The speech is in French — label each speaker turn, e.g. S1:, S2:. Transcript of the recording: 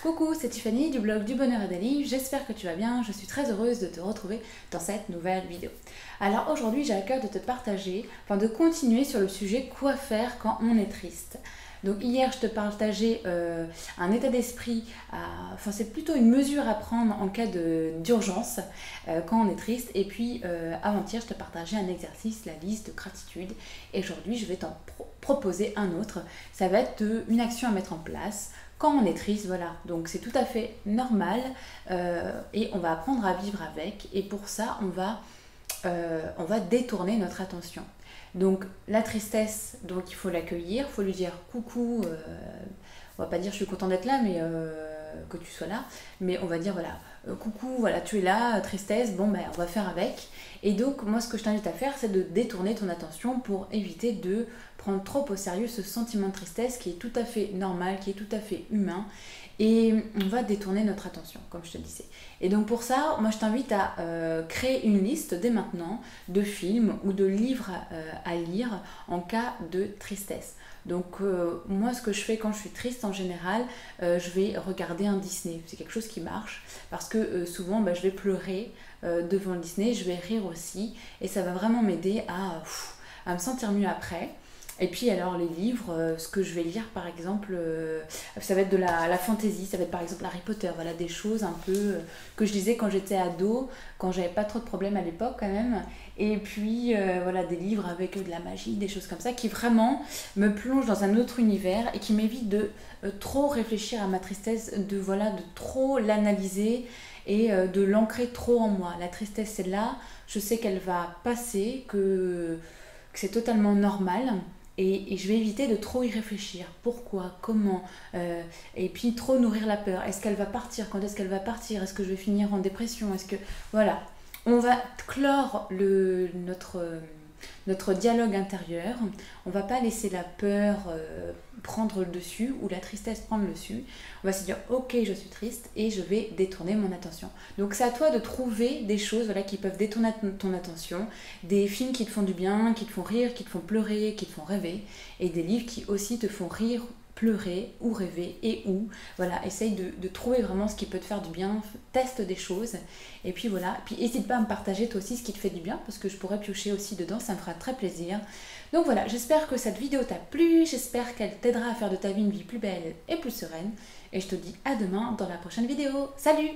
S1: Coucou, c'est Tiffany du blog du Bonheur et des Livres, j'espère que tu vas bien, je suis très heureuse de te retrouver dans cette nouvelle vidéo. Alors aujourd'hui j'ai à cœur de te partager, de continuer sur le sujet quoi faire quand on est triste. Donc hier je te partageais un état d'esprit, c'est plutôt une mesure à prendre en cas d'urgence quand on est triste. Et puis avant-hier je te partageais un exercice, la liste de gratitude. Et aujourd'hui je vais t'en proposer un autre, ça va être une action à mettre en place quand on est triste, voilà. Donc c'est tout à fait normal et on va apprendre à vivre avec. Et pour ça on va détourner notre attention. Donc la tristesse, donc il faut l'accueillir, il faut lui dire coucou, on va pas dire je suis content d'être là, mais que tu sois là, mais on va dire voilà, coucou, voilà tu es là, tristesse, bon ben on va faire avec. Et donc moi ce que je t'invite à faire c'est de détourner ton attention pour éviter de prendre trop au sérieux ce sentiment de tristesse qui est tout à fait normal, qui est tout à fait humain. Et on va détourner notre attention, comme je te disais. Et donc pour ça, moi je t'invite à créer une liste dès maintenant de films ou de livres à lire en cas de tristesse. Donc moi ce que je fais quand je suis triste en général, je vais regarder un Disney. C'est quelque chose qui marche parce que souvent je vais pleurer devant le Disney, je vais rire aussi et ça va vraiment m'aider à me sentir mieux après. Et puis alors les livres, ce que je vais lire par exemple, ça va être de la fantasy, ça va être par exemple Harry Potter, voilà des choses un peu que je lisais quand j'étais ado, quand j'avais pas trop de problèmes à l'époque quand même. Et puis voilà des livres avec de la magie, des choses comme ça qui vraiment me plongent dans un autre univers et qui m'évitent de trop réfléchir à ma tristesse, de trop l'analyser et de l'ancrer trop en moi. La tristesse c'est là, je sais qu'elle va passer, que c'est totalement normal. Et je vais éviter de trop y réfléchir. Pourquoi, comment, et puis trop nourrir la peur. Est-ce qu'elle va partir? Quand est-ce qu'elle va partir? Est-ce que je vais finir en dépression? Est-ce que... Voilà. On va clore notre dialogue intérieur. On va pas laisser la peur prendre le dessus ou la tristesse prendre le dessus. On va se dire ok je suis triste et je vais détourner mon attention. Donc c'est à toi de trouver des choses qui peuvent détourner ton attention, des films qui te font du bien, qui te font rire, qui te font pleurer, qui te font rêver, et des livres qui aussi te font rire, pleurer ou rêver essaye de trouver vraiment ce qui peut te faire du bien, teste des choses et puis voilà, puis n'hésite pas à me partager toi aussi ce qui te fait du bien parce que je pourrais piocher aussi dedans, ça me fera très plaisir. Donc voilà, j'espère que cette vidéo t'a plu, j'espère qu'elle t'aidera à faire de ta vie une vie plus belle et plus sereine et je te dis à demain dans la prochaine vidéo. Salut!